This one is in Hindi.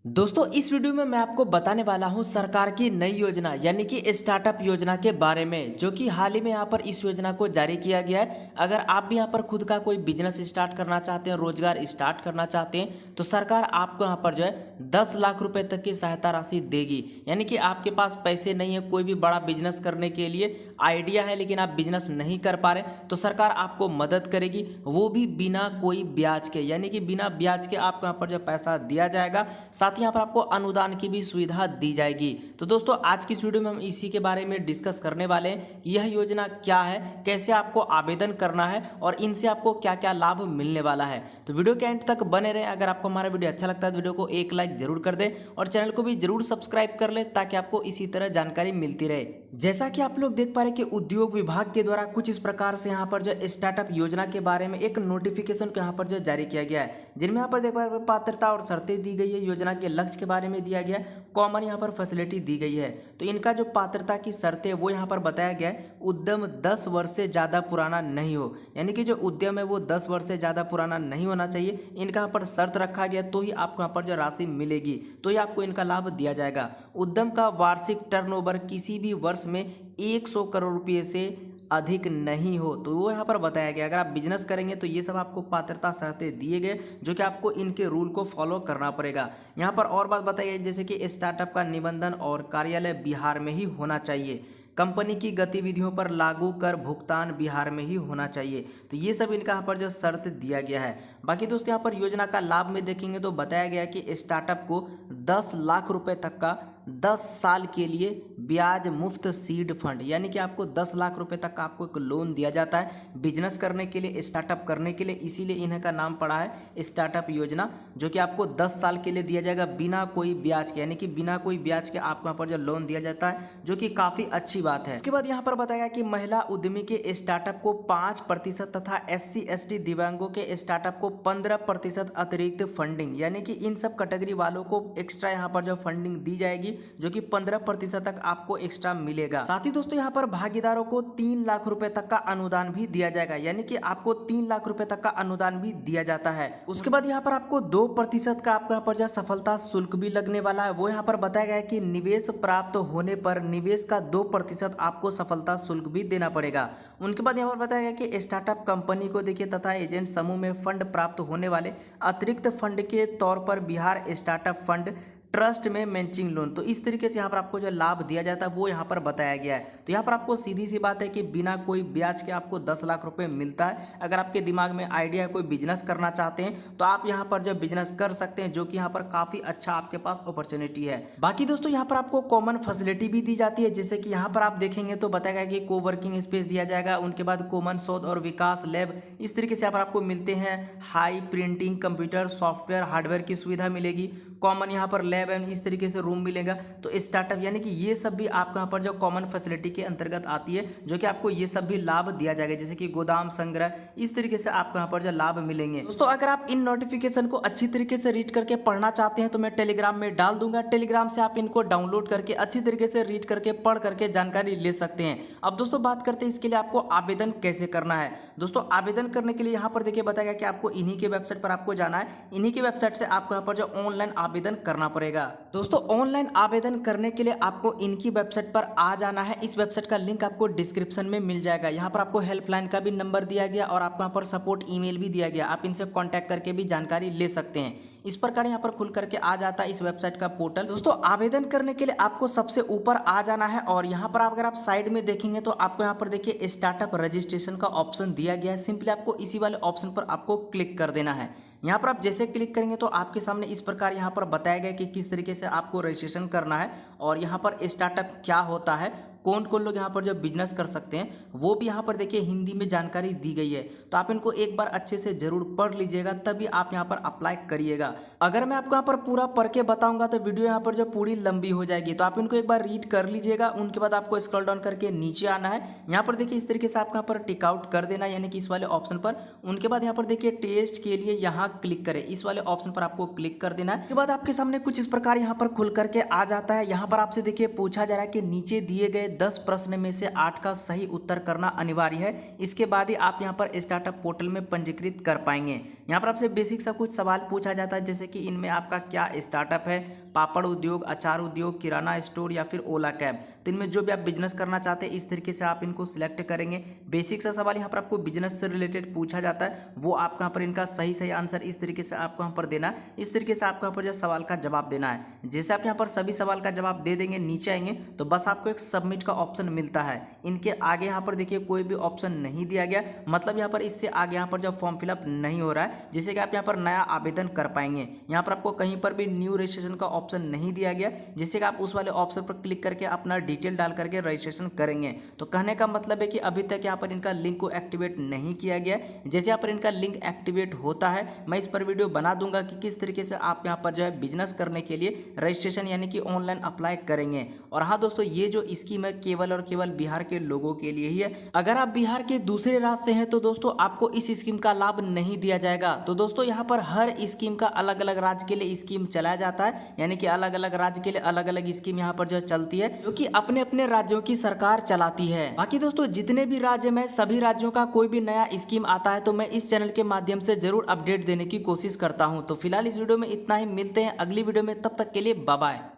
दोस्तों इस वीडियो में मैं आपको बताने वाला हूं सरकार की नई योजना यानी कि स्टार्टअप योजना के बारे में, जो कि हाल ही में यहां पर इस योजना को जारी किया गया है। अगर आप भी यहां पर खुद का कोई बिजनेस स्टार्ट करना चाहते हैं, रोजगार स्टार्ट करना चाहते हैं, तो सरकार आपको यहां पर जो है 10 लाख रुपए तक की सहायता राशि देगी। यानी कि आपके पास पैसे नहीं है, कोई भी बड़ा बिजनेस करने के लिए आइडिया है लेकिन आप बिजनेस नहीं कर पा रहे, तो सरकार आपको मदद करेगी, वो भी बिना कोई ब्याज के। यानी कि बिना ब्याज के आपको यहाँ पर जो पैसा दिया जाएगा, साथ ही यहाँ पर आपको अनुदान की भी सुविधा दी जाएगी। तो दोस्तों आज की इस वीडियो में हम इसी के बारे में डिस्कस करने वाले हैं कि यह योजना क्या है, कैसे आपको आवेदन करना है और इनसे आपको क्या क्या लाभ मिलने वाला है। तो वीडियो के एंड तक बने रहें। अगर आपको हमारा वीडियो अच्छा लगता है तो वीडियो को एक लाइक जरूर कर दें और चैनल को भी जरूर सब्सक्राइब कर ले, ताकि आपको इसी तरह जानकारी मिलती रहे। जैसा कि आप लोग देख पा रहे हैं कि उद्योग विभाग के द्वारा कुछ इस प्रकार से यहाँ पर जो स्टार्टअप योजना के बारे में एक नोटिफिकेशन को यहाँ पर जो जारी किया गया है, जिनमें यहाँ पर देख पा रहे पात्रता और शर्तें दी गई है, योजना के लक्ष्य के बारे में दिया गया है, कॉमन यहाँ पर फैसिलिटी दी गई है। तो इनका जो पात्रता की शर्तें वो यहाँ पर बताया गया है, उद्यम 10 वर्ष से ज़्यादा पुराना नहीं हो। यानी कि जो उद्यम है वो 10 वर्ष से ज़्यादा पुराना नहीं होना चाहिए, इनका यहाँ पर शर्त रखा गया, तो ही आपको यहाँ पर जो राशि मिलेगी, तो ही आपको इनका लाभ दिया जाएगा। उद्यम का वार्षिक टर्नओवर किसी भी वर्ष में 100 करोड़ रुपये से अधिक नहीं हो, तो वो यहाँ पर बताया गया। अगर आप बिजनेस करेंगे तो ये सब आपको पात्रता शर्तें दिए गए, जो कि आपको इनके रूल को फॉलो करना पड़ेगा। यहाँ पर और बात बताई गई जैसे कि स्टार्टअप का निबंधन और कार्यालय बिहार में ही होना चाहिए, कंपनी की गतिविधियों पर लागू कर भुगतान बिहार में ही होना चाहिए। तो ये सब इनका यहाँ पर जो शर्त दिया गया है। बाकी दोस्तों यहाँ पर योजना का लाभ में देखेंगे तो बताया गया कि स्टार्टअप को 10 लाख रुपए तक का 10 साल के लिए ब्याज मुफ्त सीड फंड, यानी कि आपको 10 लाख रुपए तक का आपको एक लोन दिया जाता है बिजनेस करने के लिए, स्टार्टअप करने के लिए। इसीलिए इन्हें का नाम पड़ा है स्टार्टअप योजना, जो कि आपको 10 साल के लिए दिया जाएगा बिना कोई ब्याज के। यानी कि बिना कोई ब्याज के आपको यहाँ पर जो लोन दिया जाता है, जो कि काफ़ी अच्छी बात है। इसके बाद यहाँ पर बताया गया कि महिला उद्यमी के स्टार्टअप को 5% तथा SC/ST दिव्यांगों के स्टार्टअप को 15% अतिरिक्त फंडिंग, यानी कि इन सब कैटेगरी वालों को एक्स्ट्रा यहाँ पर जो फंडिंग दी जाएगी, जो कि 15% तक आपको एक्स्ट्रा मिलेगा। साथ ही दोस्तों यहाँ पर भागीदारों को 3 लाख रुपए तक का अनुदान भी दिया जाएगा, यानी कि आपको 3 लाख रुपए तक का अनुदान भी दिया जाता है। उसके बाद यहाँ पर आपको 2% का आपको यहाँ पर जो सफलता शुल्क भी लगने वाला है। वो यहाँ पर बताया गया है कि निवेश प्राप्त होने पर निवेश का 2% आपको सफलता शुल्क भी देना पड़ेगा। उनके बाद यहाँ पर बताया गया कि स्टार्टअप कंपनी को देखिए तथा एजेंट समूह में फंड प्राप्त होने वाले अतिरिक्त फंड के तौर पर बिहार स्टार्टअप फंड ट्रस्ट में मैचिंग लोन, तो इस तरीके से यहाँ पर आपको जो लाभ दिया जाता है वो यहाँ पर बताया गया है। तो यहाँ पर आपको सीधी सी बात है कि बिना कोई ब्याज के आपको 10 लाख रुपए मिलता है। अगर आपके दिमाग में आइडिया है, कोई बिजनेस करना चाहते हैं, तो आप यहाँ पर जो बिजनेस कर सकते हैं, जो कि यहाँ पर काफ़ी अच्छा आपके पास अपॉर्चुनिटी है। बाकी दोस्तों यहाँ पर आपको कॉमन फैसिलिटी भी दी जाती है, जैसे कि यहाँ पर आप देखेंगे तो बताया गया कि को वर्किंग स्पेस दिया जाएगा। उनके बाद कॉमन शोध और विकास लैब, इस तरीके से यहाँ पर आपको मिलते हैं। High printing computer software hardware की सुविधा मिलेगी। कॉमन यहाँ पर लैब एंड इस तरीके से रूम मिलेगा। तो स्टार्टअप यानी कि ये सब भी आपको यहाँ पर जो कॉमन फैसिलिटी के अंतर्गत आती है, जो कि आपको ये सब भी लाभ दिया जाएगा, जैसे कि गोदाम संग्रह, इस तरीके से आपको यहाँ पर जो लाभ मिलेंगे। दोस्तों अगर आप इन नोटिफिकेशन को अच्छी तरीके से रीड करके पढ़ना चाहते हैं तो मैं टेलीग्राम में डाल दूंगा। टेलीग्राम से आप इनको डाउनलोड करके अच्छी तरीके से रीड करके पढ़ करके जानकारी ले सकते हैं। अब दोस्तों बात करते हैं इसके लिए आपको आवेदन कैसे करना है। दोस्तों आवेदन करने के लिए यहाँ पर देखिए बताया गया कि आपको इन्हीं के वेबसाइट पर आपको जाना है। इन्हीं के वेबसाइट से आपको यहाँ पर जो ऑनलाइन आवेदन करना पड़ेगा। दोस्तों ऑनलाइन आवेदन करने के लिए आपको इनकी वेबसाइट पर आ जाना है। इस वेबसाइट का लिंक आपको डिस्क्रिप्शन में मिल जाएगा। यहाँ पर आपको हेल्पलाइन का भी नंबर दिया गया और आपको यहाँ पर सपोर्ट ईमेल भी दिया गया, आप इनसे कांटेक्ट करके भी जानकारी ले सकते हैं। इस प्रकार यहाँ पर खुल करके आ जाता है इस वेबसाइट का पोर्टल। दोस्तों आवेदन करने के लिए आपको सबसे ऊपर आ जाना है और यहाँ पर अगर आप साइड में देखेंगे तो आपको यहाँ पर देखिए स्टार्टअप रजिस्ट्रेशन का ऑप्शन दिया गया है। सिंपली आपको इसी वाले ऑप्शन पर आपको क्लिक कर देना है। यहाँ पर आप जैसे क्लिक करेंगे तो आपके सामने इस प्रकार यहाँ पर बताया गया कि किस तरीके से आपको रजिस्ट्रेशन करना है और यहाँ पर स्टार्टअप क्या होता है, कौन कौन लोग यहाँ पर जो बिजनेस कर सकते हैं, वो भी यहाँ पर देखिए हिंदी में जानकारी दी गई है। तो आप इनको एक बार अच्छे से जरूर पढ़ लीजिएगा, तभी आप यहाँ पर अप्लाई करिएगा। अगर मैं आपको यहाँ पर पूरा पढ़ के बताऊंगा तो वीडियो यहाँ पर जो पूरी लंबी हो जाएगी, तो आप इनको एक बार रीड कर लीजिएगा। उनके बाद आपको स्क्रॉल डाउन करके नीचे आना है। यहाँ पर देखिए इस तरीके से आपको यहाँ पर टिक आउट कर देना, यानी कि इस वाले ऑप्शन पर। उनके बाद यहाँ पर देखिए टेस्ट के लिए यहाँ क्लिक करें, इस वाले ऑप्शन पर आपको क्लिक कर देना है। इसके बाद आपके सामने कुछ इस प्रकार यहाँ पर खुल करके आ जाता है। यहाँ पर आपसे देखिए पूछा जा रहा है कि नीचे दिए गए 10 प्रश्न में से 8 का सही उत्तर करना अनिवार्य है। इसके बाद ही आप यहाँ पर स्टार्टअप पोर्टल में पंजीकृत कर पाएंगे। यहाँ पर आपसे बेसिक सा कुछ सवाल पूछा जाता है, जैसे कि इनमें आपका क्या स्टार्टअप है, पापड़ उद्योग, अचार उद्योग, किराना स्टोर या फिर ओला कैब। तो इनमें जो भी आप बिजनेस करना चाहते हैं इस तरीके से आप इनको सिलेक्ट करेंगे। बेसिक सा सवाल यहाँ पर आपको बिजनेस से रिलेटेड पूछा जाता है, वो आपको यहाँ पर इनका सही सही आंसर इस तरीके से आपको यहाँ पर देना है। इस तरीके से आपको यहाँ पर जो सवाल का जवाब देना है। जैसे आप यहाँ पर सभी सवाल का जवाब दे देंगे, नीचे आएंगे तो बस आपको एक सबमिट का ऑप्शन मिलता है। इनके आगे यहाँ पर देखिए कोई भी ऑप्शन नहीं दिया गया, मतलब यहाँ पर इससे आगे यहाँ पर जब फॉर्म फिलअप नहीं हो रहा है, जैसे कि आप यहाँ पर नया आवेदन कर पाएंगे। यहाँ पर आपको कहीं पर भी न्यू रजिस्ट्रेशन का ऑप्शन नहीं दिया गया, जैसे कि आप उस वाले ऑप्शन पर क्लिक करके अपना डिटेल डाल करके रजिस्ट्रेशन करेंगे। तो कहने का मतलब है कि अभी तक यहाँ पर इनका लिंक को एक्टिवेट नहीं किया गया। जैसे यहाँ पर इनका लिंक एक्टिवेट होता है, मैं इस पर वीडियो बना दूंगा कि किस तरीके से आप यहाँ पर जो है बिजनेस करने के लिए रजिस्ट्रेशन यानी कि ऑनलाइन अप्लाई करेंगे। और हाँ दोस्तों, ये जो स्कीम है केवल और केवल बिहार के लोगों के लिए ही है। अगर आप बिहार के दूसरे राज्य से हैं तो दोस्तों आपको इस स्कीम का लाभ नहीं दिया जाएगा। तो दोस्तों यहाँ पर हर स्कीम का अलग अलग राज्य के लिए स्कीम चलाया जाता है, यानी कि अलग अलग राज्य के लिए अलग अलग स्कीम यहाँ पर जो चलती है, जो कि अपने अपने राज्यों की सरकार चलाती है। बाकी दोस्तों जितने भी राज्य में सभी राज्यों का कोई भी नया स्कीम आता है तो मैं इस चैनल के माध्यम से जरूर अपडेट देने की कोशिश करता हूँ। तो फिलहाल इस वीडियो में इतना ही, मिलते हैं अगली वीडियो में, तब तक के लिए बाय बाय।